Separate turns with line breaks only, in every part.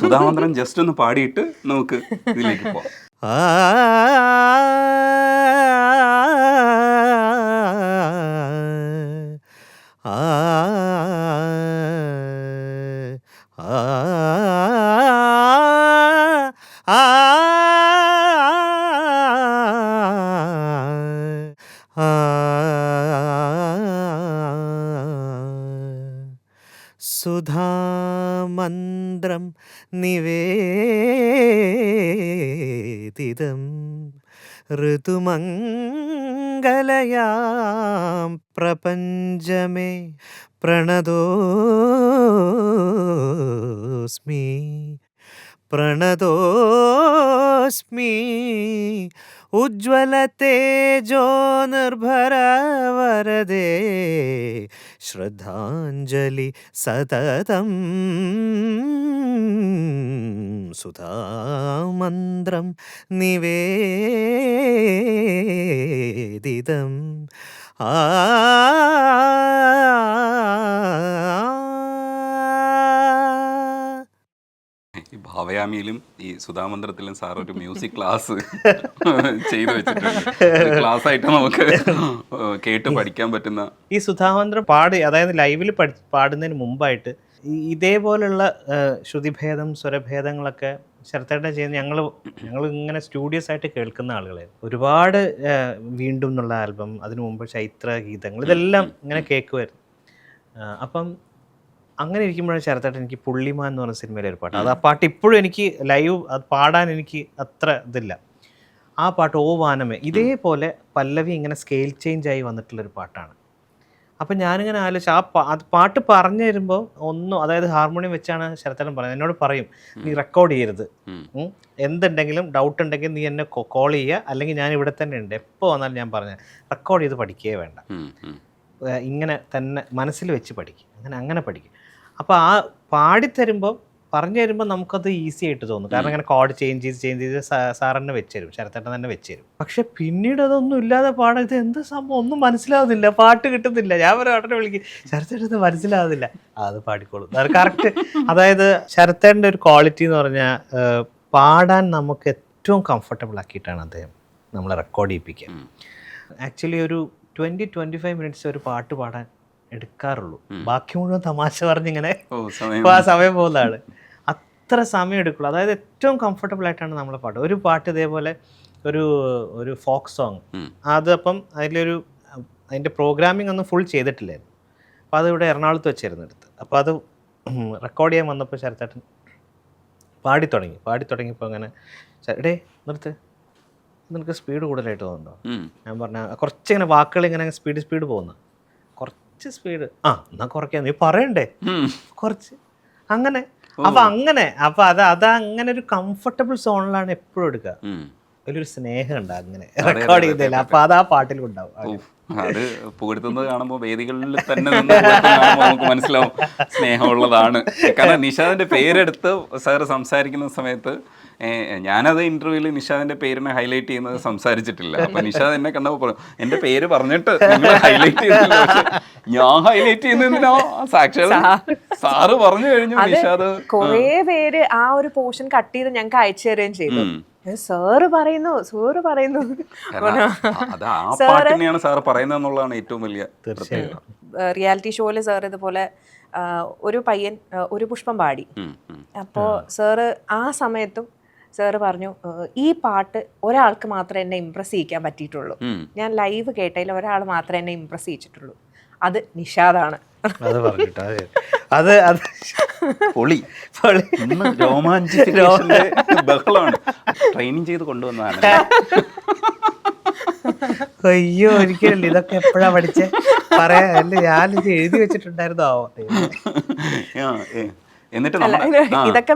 സുധാമന്ത്രം just ഒന്ന് പാടിയിട്ട് നമുക്ക് ഇതിലേക്ക് പോവാം.
സുധാമന്ത്രം നിവേദിതം ഋതുമംഗലയാം പ്രപഞ്ചമേ പ്രണതോസ്മി പ്രണതോസ്മി ഉജ്ജ്വലതേജോ നിർഭരവരദേ ശ്രദ്ധാഞ്ജലി സതതം സുധാമന്ത്രം നിവേദിതം
ഈ ഭാവയാമിയിലും ഈ സുധാമന്ത്രത്തിലും സാർ ഒരു മ്യൂസിക് ക്ലാസ് ചെയ്തു വെച്ചിട്ടുണ്ട്. ക്ലാസ് ആയിട്ട് നമുക്ക് കേട്ട് പഠിക്കാൻ പറ്റുന്ന
ഈ സുധാമന്ത്രം അതായത് ലൈവിൽ പാടുന്നതിന് മുമ്പായിട്ട് ഇതേപോലുള്ള ശ്രുതിഭേദം സ്വരഭേദങ്ങളൊക്കെ ശരത്തേട്ടൻ ചെയ്യുന്ന ഞങ്ങൾ ഇങ്ങനെ സ്റ്റുഡിയോസ് ആയിട്ട് കേൾക്കുന്ന ആളുകളായിരുന്നു. ഒരുപാട് വീണ്ടും എന്നുള്ള ആൽബം, അതിനു മുമ്പ് ചൈത്ര ഗീതങ്ങൾ, ഇതെല്ലാം ഇങ്ങനെ കേൾക്കുമായിരുന്നു. അപ്പം അങ്ങനെ ഇരിക്കുമ്പോഴാണ് ശരത്തേട്ടൻ എനിക്ക് പുള്ളിമാൻ എന്ന് പറഞ്ഞ സിനിമയിലെ ഒരു പാട്ട്, അത് ആ പാട്ട് ഇപ്പോഴും എനിക്ക് ലൈവ് അത് പാടാൻ എനിക്ക് അത്ര ഇതില്ല. ആ പാട്ട് ഓ വാനമേ ഇതേപോലെ പല്ലവി ഇങ്ങനെ സ്കെയിൽ ചേഞ്ച് ആയി വന്നിട്ടുള്ളൊരു പാട്ടാണ്. അപ്പം ഞാനിങ്ങനെ ആലോചിച്ച് അത് പാട്ട് പറഞ്ഞു തരുമ്പോൾ അതായത് ഹാർമോണിയം വെച്ചാണ് ശരത്തേട്ടൻ പറയുന്നത്. എന്നോട് പറയും, നീ റെക്കോർഡ് ചെയ്യരുത്, എന്തുണ്ടെങ്കിലും ഡൗട്ട് ഉണ്ടെങ്കിൽ നീ എന്നെ കോൾ ചെയ്യുക, അല്ലെങ്കിൽ ഞാൻ ഇവിടെ തന്നെ ഉണ്ട്, എപ്പോൾ വന്നാലും ഞാൻ പറഞ്ഞ റെക്കോർഡ് ചെയ്ത് പഠിക്കുകയേ വേണ്ട, ഇങ്ങനെ തന്നെ മനസ്സിൽ വെച്ച് പഠിക്കും, അങ്ങനെ പഠിക്കും. അപ്പോൾ ആ പാടിത്തരുമ്പോൾ പറഞ്ഞു തരുമ്പോൾ നമുക്കത് ഈസി ആയിട്ട് തോന്നും. കാരണം അങ്ങനെ കോഡ് ചേഞ്ച് ചെയ്ത് സാർ തന്നെ വെച്ചുതരും, ശരത്തേട്ടൻ തന്നെ വെച്ചുതരും. പക്ഷെ പിന്നീട് അതൊന്നും ഇല്ലാതെ ഇത് എന്ത് സംഭവം ഒന്നും മനസ്സിലാവുന്നില്ല, പാട്ട് കിട്ടുന്നില്ല. ഞാൻ ഒരാട്ടനെ വിളിക്കും, ശരത്തേട്ടൻ മനസ്സിലാവുന്നില്ല, അത് പാടിക്കോളും, അത് കറക്റ്റ്. അതായത് ശരത്തേട്ടൻ്റെ ഒരു ക്വാളിറ്റി എന്ന് പറഞ്ഞാൽ പാടാൻ നമുക്ക് ഏറ്റവും കംഫർട്ടബിൾ ആക്കിയിട്ടാണ് അദ്ദേഹം നമ്മളെ റെക്കോർഡ് ചെയ്യിപ്പിക്കുക. ആക്ച്വലി ഒരു 20-25 മിനിറ്റ്സ് ഒരു പാട്ട് പാടാൻ എടുക്കാറുള്ളൂ. ബാക്കി മുഴുവൻ തമാശ പറഞ്ഞിങ്ങനെ ആ സമയം പോകുന്നതാണ്. അത്ര സമയം എടുക്കുള്ളൂ. അതായത് ഏറ്റവും കംഫർട്ടബിൾ ആയിട്ടാണ് നമ്മളെ പാട്ട്. ഒരു പാട്ട് ഇതേപോലെ ഒരു ഫോക്ക് സോങ്, അതപ്പം അതിൻ്റെ പ്രോഗ്രാമിംഗ് ഒന്നും ഫുൾ ചെയ്തിട്ടില്ലായിരുന്നു. അപ്പോൾ അതിവിടെ എറണാകുളത്ത് വെച്ചായിരുന്നു എടുത്ത്. അപ്പോൾ അത് റെക്കോർഡ് ചെയ്യാൻ വന്നപ്പോൾ ശരത്തേട്ടൻ പാടി തുടങ്ങിയപ്പോൾ അങ്ങനെ ഡേ നിർത്ത്, നിനക്ക് സ്പീഡ് കൂടുതലായിട്ട് തോന്നുന്നുണ്ടോ? ഞാൻ പറഞ്ഞ കുറച്ചിങ്ങനെ വാക്കുകൾ ഇങ്ങനെ സ്പീഡ് പോകുന്നു, കുറച്ച് സ്പീഡ് എന്നാൽ കുറയ്ക്കാം, നീ പറയണ്ടേ കുറച്ച് അങ്ങനെ. അപ്പം അങ്ങനെ ഒരു കംഫർട്ടബിൾ സോണിലാണ് എപ്പോഴും എടുക്കുക. വലിയൊരു സ്നേഹം ഉണ്ട് അങ്ങനെ റെക്കോർഡ് ചെയ്തില്ല. അപ്പം അത് ആ പാട്ടിലും ഉണ്ടാവും.
അത് പുകഴ്ത്തുന്നത് കാണുമ്പോൾ വേദികളിൽ തന്നെ നമുക്ക് മനസ്സിലാവും സ്നേഹമുള്ളതാണ്. കാരണം നിഷാദിന്റെ പേരെടുത്ത് സാറ് സംസാരിക്കുന്ന സമയത്ത് ഞാനത് ഇന്റർവ്യൂവിൽ നിഷാദിന്റെ പേരിനെ ഹൈലൈറ്റ് ചെയ്യുന്നത് സംസാരിച്ചിട്ടില്ല. അപ്പൊ നിഷാദ് എന്നെ കണ്ടപ്പോൾ പറഞ്ഞു, എന്റെ പേര് പറഞ്ഞിട്ട് നിങ്ങൾ ഹൈലൈറ്റ് ചെയ്തില്ല. പക്ഷെ ഞാൻ ഹൈലൈറ്റ് ചെയ്യുന്നതിനോ സാക്ഷാൽ സാറ് പറഞ്ഞു കഴിഞ്ഞു. നിഷാദ്
കുറേ പേര് ആ ഒരു പോർഷൻ കട്ട് ചെയ്ത് ഞങ്ങൾക്ക് അയച്ചു തരുകയും ചെയ്തു. സാറ് പറയുന്നു
അത് ആ പാട്ടിനെയാണ് സാറ് പറയുന്നതെന്നുള്ളതാണ് ഏറ്റവും വലിയ പ്രത്യേകത.
റിയാലിറ്റി ഷോയില് സാർ ഇതുപോലെ ഒരു പയ്യൻ ഒരു പുഷ്പം പാടി. അപ്പോൾ സാറ് ആ സമയത്തും സാറ് പറഞ്ഞു, ഈ പാട്ട് ഒരാൾക്ക് മാത്രമേ എന്നെ ഇംപ്രസ് ചെയ്യിക്കാൻ പറ്റിയിട്ടുള്ളൂ, ഞാൻ ലൈവ് കേട്ടതിൽ ഒരാൾ മാത്രമേ എന്നെ ഇംപ്രസ് ചെയ്യിച്ചിട്ടുള്ളൂ, അത് നിഷാദാണ്.
അത്
പൊളി ബഹളമാണ്, ട്രെയിനിങ് ചെയ്ത് കൊണ്ടുവന്നതാണ്.
അയ്യോ ഒരിക്കലല്ല, ഇതൊക്കെ എപ്പോഴാ പഠിച്ചേ പറയാ, ഞാനിത് എഴുതി വെച്ചിട്ടുണ്ടായിരുന്നോ?
എന്നിട്ട്
ഇതൊക്കെ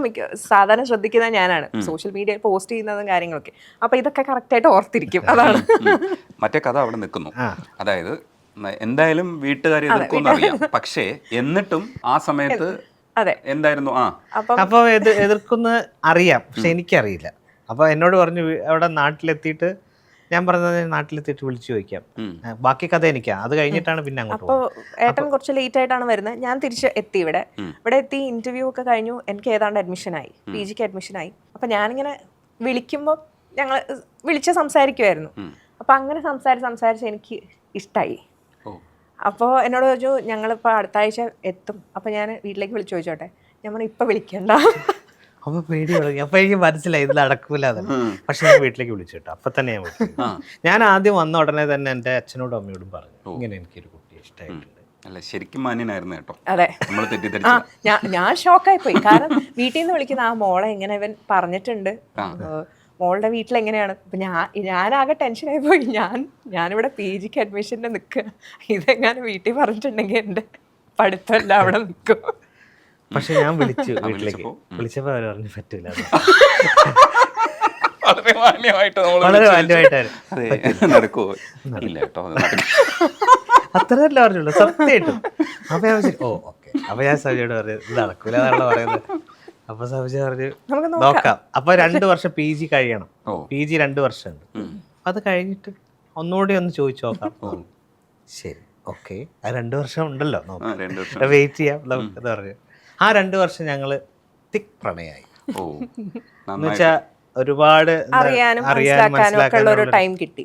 സാധാരണ ശ്രദ്ധിക്കുന്ന ഞാനാണ്, സോഷ്യൽ മീഡിയയിൽ പോസ്റ്റ് ചെയ്യുന്നതും കാര്യങ്ങളൊക്കെ. അപ്പൊ ഇതൊക്കെ കറക്റ്റ് ആയിട്ട് ഓർത്തിരിക്കും. അതാണ്
മറ്റേ കഥ അവിടെ നിൽക്കുന്നു. അതായത് എന്തായാലും വീട്ടുകാരെ എതിർക്കുമെന്ന് അറിയാം, പക്ഷേ എന്നിട്ടും ആ സമയത്ത് എന്തായിരുന്നു
അപ്പൊ എതിർക്കുന്ന അറിയാം, പക്ഷെ എനിക്കറിയില്ല. അപ്പൊ എന്നോട് പറഞ്ഞു അവിടെ നാട്ടിലെത്തിയിട്ട് ഞാൻ പറഞ്ഞത് നാട്ടിലെത്തിയിട്ട് വിളിച്ചു ചോദിക്കാം. ബാക്കി കഥ എനിക്കാ. അത് കഴിഞ്ഞിട്ടാണ് പിന്നെ അങ്ങോട്ട്
അപ്പോൾ ഏട്ടൻ കുറച്ച് ലേറ്റ് ആയിട്ടാണ് വരുന്നത്. ഞാൻ തിരിച്ച് എത്തി ഇവിടെ എത്തി ഇന്റർവ്യൂ ഒക്കെ കഴിഞ്ഞു. എനിക്ക് ഏതാണ്ട് അഡ്മിഷനായി, PG ക്ക് അഡ്മിഷനായി. അപ്പം ഞാനിങ്ങനെ വിളിക്കുമ്പോൾ ഞങ്ങൾ വിളിച്ച് സംസാരിക്കുമായിരുന്നു. അപ്പം അങ്ങനെ സംസാരിച്ച് എനിക്ക് ഇഷ്ടമായി. അപ്പോൾ എന്നോട് ചോദിച്ചു ഞങ്ങളിപ്പോൾ അടുത്ത ആഴ്ച എത്തും, അപ്പോൾ ഞാൻ വീട്ടിലേക്ക് വിളിച്ചു ചോദിച്ചോട്ടെ. ഞാൻ പറഞ്ഞു ഇപ്പം വിളിക്കണ്ട.
അപ്പൊ പേടി തുടങ്ങി. അപ്പൊ എനിക്ക് മനസ്സിലായി ഇത് നടക്കൂല. പക്ഷെ ഞാൻ വീട്ടിലേക്ക് വിളിച്ചു കേട്ടോ. അപ്പൊ തന്നെ ഞാൻ വിളിച്ചു. ഞാൻ ആദ്യം വന്ന ഉടനെ തന്നെ എൻ്റെ അച്ഛനോടും അമ്മയോടും പറഞ്ഞു, ഇങ്ങനെ എനിക്കൊരു കുട്ടിയെ ഇഷ്ടമായിട്ടുണ്ട്.
അല്ല ശരിക്കും മാന്യനായിരുന്നു കേട്ടോ.
അതെ,
നമ്മൾ തെറ്റിദ്ധരിച്ചു.
ഞാൻ ഷോക്കായി പോയി. കാരണം വീട്ടിൽ നിന്ന് വിളിക്കുന്ന ആ മോളെ എങ്ങനെ ഇവൻ പറഞ്ഞിട്ടുണ്ട്, മോളുടെ വീട്ടിൽ എങ്ങനെയാണ്. അപ്പൊ ഞാനാകെ ടെൻഷനായി പോയി. ഞാനിവിടെ PG ക്ക് അഡ്മിഷന് നിൽക്കുക, ഇതെങ്ങാനും വീട്ടിൽ പറഞ്ഞിട്ടുണ്ടെങ്കിൽ എൻ്റെ പഠിത്തമല്ല അവിടെ നിൽക്കും.
പക്ഷെ ഞാൻ വിളിച്ചു വീട്ടിലേക്ക്. വിളിച്ചപ്പോ അവർ പറഞ്ഞു പറ്റൂല.
വളരെ മാന്യമായിട്ട് നടക്കുമോ ഇല്ല കേട്ടോ,
അത്രയല്ല പറഞ്ഞുള്ളൂ സത്യമായിട്ടും. അപ്പൊ ഞാൻ ഓ ഓക്കെ. അപ്പൊ ഞാൻ സൗജയോട് പറഞ്ഞു ഇത് നടക്കൂല എന്നാണല്ലോ പറയുന്നത്. അപ്പൊ സൗജ പറഞ്ഞു നോക്കാം. അപ്പൊ 2 വർഷം PG കഴിയണം. PG 2 വർഷമുണ്ട്. അത് കഴിഞ്ഞിട്ട് ഒന്നുകൂടി ഒന്ന് ചോദിച്ചു നോക്കാം. ശരി ഓക്കെ, ആ 2 വർഷം ഉണ്ടല്ലോ, നോക്കാം, വെയിറ്റ് ചെയ്യാം എന്ന് പറഞ്ഞു. ആ 2 വർഷം ഞങ്ങള് തിക് പ്രണയായി. എന്നുവെച്ചാ ഒരുപാട്
അറിയാനും മനസ്സിലാക്കാനും ഒരു ടൈം കിട്ടി.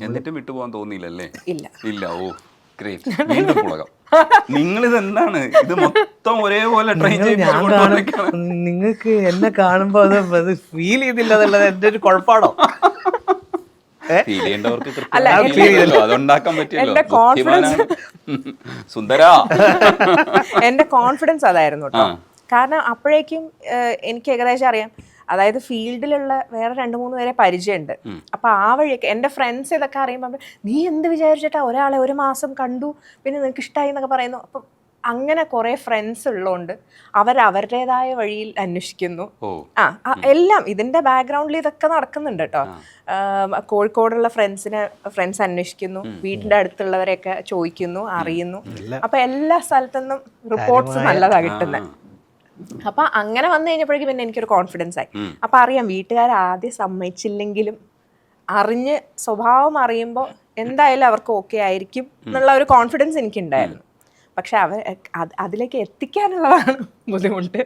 എന്നിട്ടും വിട്ടുപോകാൻ തോന്നിയില്ലല്ലേ?
ഇല്ല.
ഓ ഗ്രേറ്റ്. വീണ്ടും പുളകം. നിങ്ങളിത് എന്താണ് ഇത് മൊത്തം ഒരേപോലെ ട്രൈ ചെയ്ത്
നിങ്ങൾക്ക് എന്നെ കാണുമ്പോ അത് ഫീൽ ചെയ്തില്ല എന്നുള്ളത് എന്റെ ഒരു കുഴപ്പമാണോ?
ഫീൽ ചെയ്യേണ്ടവർക്ക് അതുണ്ടാക്കാൻ പറ്റിയല്ലോ. സുന്ദരാ,
എന്റെ കോൺഫിഡൻസ് അതായിരുന്നു കേട്ടോ. കാരണം അപ്പോഴേക്കും എനിക്ക് ഏകദേശം അറിയാം, അതായത് ഫീൽഡിലുള്ള വേറെ 2-3 പേരെ പരിചയമുണ്ട്. അപ്പൊ ആ വഴിയൊക്കെ എൻ്റെ ഫ്രണ്ട്സ് ഇതൊക്കെ അറിയുമ്പോൾ നീ എന്ത് വിചാരിച്ചിട്ടാ ഒരാളെ 1 മാസം കണ്ടു പിന്നെ നിനക്ക് ഇഷ്ടമായി എന്നൊക്കെ പറയുന്നു. അപ്പം അങ്ങനെ കുറെ ഫ്രണ്ട്സ് ഉള്ളതുകൊണ്ട് അവരുടേതായ വഴിയിൽ അന്വേഷിക്കുന്നു. എല്ലാം ഇതിന്റെ ബാക്ക്ഗ്രൗണ്ടിൽ ഇതൊക്കെ നടക്കുന്നുണ്ട് കേട്ടോ. കോഴിക്കോടുള്ള ഫ്രണ്ട്സ് അന്വേഷിക്കുന്നു, വീടിന്റെ അടുത്തുള്ളവരെയൊക്കെ ചോദിക്കുന്നു, അറിയുന്നു. അപ്പൊ എല്ലാ സ്ഥലത്തുനിന്നും റിപ്പോർട്ട്സ് നല്ലതാ കിട്ടുന്നത്. അപ്പൊ അങ്ങനെ വന്നു കഴിഞ്ഞപ്പോഴേക്കും പിന്നെ എനിക്കൊരു കോൺഫിഡൻസ് ആയി. അപ്പൊ അറിയാം വീട്ടുകാർ ആദ്യം സമ്മതിച്ചില്ലെങ്കിലും അറിഞ്ഞ് സ്വഭാവം അറിയുമ്പോൾ എന്തായാലും അവർക്ക് ഓക്കെ ആയിരിക്കും എന്നുള്ള ഒരു കോൺഫിഡൻസ് എനിക്കുണ്ടായിരുന്നു. പക്ഷെ അതിലേക്ക് എത്തിക്കാനുള്ളതാണ് ബുദ്ധിമുട്ട്.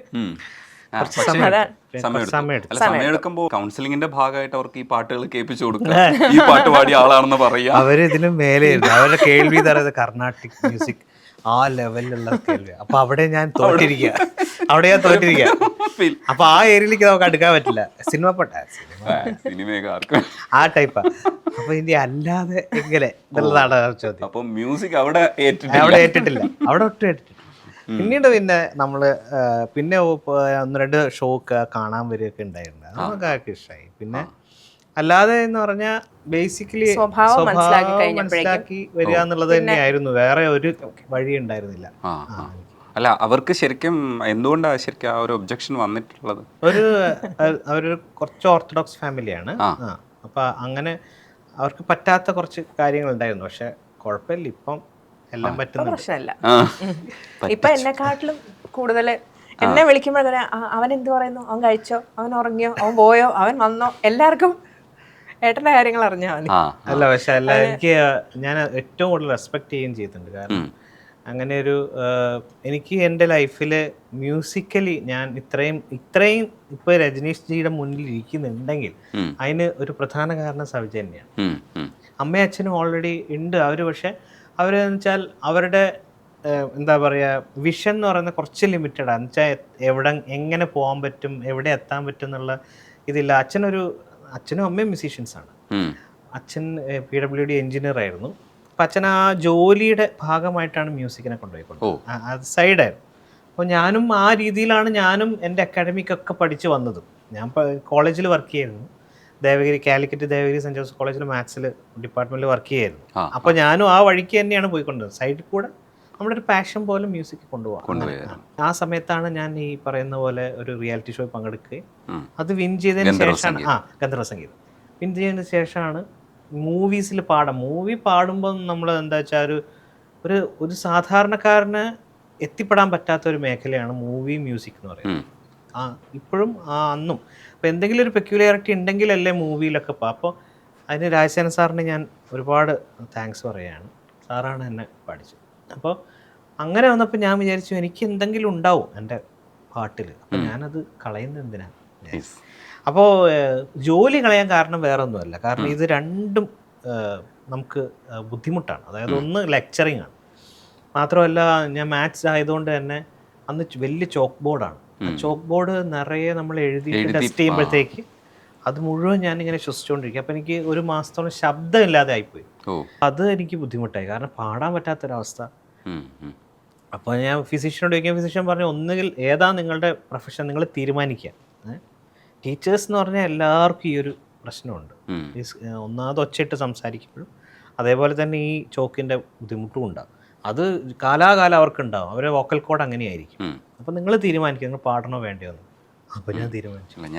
സമയമെടുക്കുമ്പോൾ കൗൺസിലിംഗിന്റെ ഭാഗമായിട്ട് അവർക്ക് ഈ പാട്ടുകൾ കേൾപ്പിച്ചു കൊടുക്കുക, ഈ പാട്ട് പാടിയ ആളാണെന്ന് പറയാ.
അവരിതിലും മേലെയായിരുന്നു. അവരുടെ കേൾവി തറയത് കർണാട്ടിക് മ്യൂസിക് ആ ലെവലിലുള്ള കേൾവി. അപ്പൊ അവിടെ ഞാൻ തോറ്റിരിക്കുക. അപ്പൊ ആ ഏരിയയിലേക്ക് നമുക്ക് അടുക്കാൻ പറ്റില്ല. ആ ടൈപ്പാ. അപ്പൊ ഇനി അല്ലാതെ എങ്ങനെ എന്നുള്ളതാണ് ചോദ്യം.
അപ്പൊ മ്യൂസിക് അവിടെ
ഏറ്റിട്ടില്ല, അവിടെ ഒട്ടും ഏറ്റിട്ടില്ല. പിന്നീട് പിന്നെ നമ്മള് 1-2 ഷോ ഒക്കെ കാണാൻ വരികയൊക്കെ ഉണ്ടായിട്ടുണ്ട്. അതൊക്കെ ആർക്ക് ഇഷ്ടമായി. പിന്നെ അല്ലാതെ എന്ന് പറഞ്ഞാൽ ബേസിക്കലി സ്വഭാവം മനസ്സിലാക്കി വരിക എന്നുള്ളത് തന്നെയായിരുന്നു. വേറെ ഒരു വഴി ഉണ്ടായിരുന്നില്ല.
അല്ല അവർക്ക് ശരിക്കും എന്തുകൊണ്ടാണ് ശരിക്കും ആ ഒരു ഒബ്ജക്ഷൻ വന്നിട്ടുള്ളത്?
അവരൊരു കുറച്ച് ഓർത്തഡോക്സ് ഫാമിലിയാണ്. അപ്പൊ അങ്ങനെ അവർക്ക് പറ്റാത്ത കുറച്ച് കാര്യങ്ങൾ ഉണ്ടായിരുന്നു. പക്ഷെ കുഴപ്പമില്ല, ഇപ്പം എല്ലാം പറ്റുന്ന
പ്രശ്നമില്ല. ഇപ്പൊ എന്നെക്കാട്ടിലും കൂടുതൽ എന്നെ വിളിക്കുമ്പോഴേ അവൻ എന്ത് പറയുന്നു, അവൻ കഴിച്ചോ, അവൻ ഉറങ്ങിയോ, അവൻ പോയോ, അവൻ വന്നോ, എല്ലാവർക്കും ഏട്ടന്റെ കാര്യങ്ങൾ അറിഞ്ഞാൽ മതി.
അല്ല പക്ഷെ ഞാൻ ഏറ്റവും കൂടുതൽ റെസ്പെക്ട് ചെയ്യുകയും ചെയ്തിട്ടുണ്ട്. കാരണം അങ്ങനെ ഒരു എനിക്ക് എൻ്റെ ലൈഫിൽ മ്യൂസിക്കലി ഞാൻ ഇത്രയും ഇപ്പോൾ രജനീഷ് ജിയുടെ മുന്നിൽ ഇരിക്കുന്നുണ്ടെങ്കിൽ അതിന് ഒരു പ്രധാന കാരണം സവിജ തന്നെയാണ്. അമ്മയും അച്ഛനും ഓൾറെഡി ഉണ്ട്. പക്ഷെ അവരെന്ന് വെച്ചാൽ അവരുടെ എന്താ പറയുക വിഷൻ എന്ന് പറയുന്നത് കുറച്ച് ലിമിറ്റഡാണ്. എന്ന് വെച്ചാൽ എങ്ങനെ പോകാൻ പറ്റും, എവിടെ എത്താൻ പറ്റും എന്നുള്ള ഇതില്ല. അച്ഛനും അമ്മയും മ്യൂസീഷ്യൻസാണ്. അച്ഛൻ PWD എഞ്ചിനീയർ ആയിരുന്നു. അപ്പം അച്ഛൻ ആ ജോലിയുടെ ഭാഗമായിട്ടാണ് മ്യൂസിക്കിനെ കൊണ്ടുപോയിക്കൊണ്ടത്. അത് സൈഡായിരുന്നു. അപ്പോൾ ഞാനും ആ രീതിയിലാണ് എൻ്റെ അക്കാഡമിക്കൊക്കെ പഠിച്ചു വന്നതും. ഞാൻ കോളേജിൽ വർക്ക് ചെയ്യായിരുന്നു. കാലിക്കറ്റ് ദേവഗിരി സെൻറ് ജോസഫ് കോളേജിൽ മാത്സിൽ ഡിപ്പാർട്ട്മെൻറ്റിൽ വർക്ക് ചെയ്യായിരുന്നു. അപ്പോൾ ഞാനും ആ വഴിക്ക് തന്നെയാണ് പോയിക്കൊണ്ടത്. സൈഡിൽ കൂടെ നമ്മുടെ ഒരു പാഷൻ പോലെ മ്യൂസിക് കൊണ്ടുപോകാം. ആ സമയത്താണ് ഞാൻ ഈ പറയുന്ന പോലെ ഒരു റിയാലിറ്റി ഷോ പങ്കെടുക്കുകയും അത് വിൻ ചെയ്തതിന് ശേഷമാണ് ഗന്ധർവ സംഗീതം വിൻ ചെയ്തതിന് ശേഷമാണ് മൂവീസിൽ മൂവി പാടുമ്പോൾ നമ്മൾ എന്താ വെച്ചാൽ ഒരു സാധാരണക്കാരന് എത്തിപ്പെടാൻ പറ്റാത്ത ഒരു മേഖലയാണ് മൂവി മ്യൂസിക് എന്ന് പറയുന്നത്. ഇപ്പോഴും അന്നും അപ്പോൾ എന്തെങ്കിലും ഒരു പെക്യുലാരിറ്റി ഉണ്ടെങ്കിലല്ലേ മൂവിയിലൊക്കെ അപ്പോൾ അതിന് രാജസേന സാറിന് ഞാൻ ഒരുപാട് താങ്ക്സ് പറയുകയാണ്. സാറാണ് എന്നെ പഠിച്ചത്. അപ്പോൾ അങ്ങനെ വന്നപ്പോൾ ഞാൻ വിചാരിച്ചു എനിക്ക് എന്തെങ്കിലും ഉണ്ടാവും എൻ്റെ പാട്ടിൽ, അപ്പോൾ ഞാനത് കളയുന്നത് എന്തിനാണ്. അപ്പോൾ ജോലി കളയാൻ കാരണം വേറെ ഒന്നുമല്ല, കാരണം ഇത് രണ്ടും നമുക്ക് ബുദ്ധിമുട്ടാണ്. അതായത് ഒന്ന് ലെക്ചറിങ് ആണ്, മാത്രമല്ല ഞാൻ മാത്സ് ആയതുകൊണ്ട് തന്നെ അന്ന് വലിയ ചോക്ക് ബോർഡാണ്. ആ ചോക്ക് ബോർഡ് നിറയെ നമ്മൾ എഴുതി ടെസ്റ്റ് ചെയ്യുമ്പോഴത്തേക്ക് അത് മുഴുവൻ ഞാനിങ്ങനെ ശ്വസിച്ചുകൊണ്ടിരിക്കും. അപ്പോൾ എനിക്ക് ഒരു മാസത്തോളം ശബ്ദമില്ലാതെ ആയിപ്പോയി. അത് എനിക്ക് ബുദ്ധിമുട്ടായി, കാരണം പാടാൻ പറ്റാത്തൊരവസ്ഥ. അപ്പോൾ ഞാൻ ഫിസിഷ്യനോട് ചോദിക്കാൻ, ഫിസിഷ്യൻ പറഞ്ഞു ഒന്നുകിൽ ഏതാ നിങ്ങളുടെ പ്രൊഫഷൻ നിങ്ങൾ തീരുമാനിക്കുക. ടീച്ചേഴ്സ് എന്ന് പറഞ്ഞാൽ എല്ലാവർക്കും ഈ ഒരു പ്രശ്നമുണ്ട്, ഒന്നാമത് ഒച്ചയിട്ട് സംസാരിക്കുമ്പോഴും അതേപോലെ തന്നെ ഈ ചോക്കിൻ്റെ ബുദ്ധിമുട്ടും ഉണ്ടാകും. അത് കാലാകാലം അവർക്കുണ്ടാവും, അവരുടെ വോക്കൽ കോഡ് അങ്ങനെയായിരിക്കും. അപ്പോൾ നിങ്ങൾ തീരുമാനിക്കുക നിങ്ങൾ പാടണോ വേണ്ടയോ എന്ന്. അപ്പോൾ ഞാൻ തീരുമാനിച്ചു.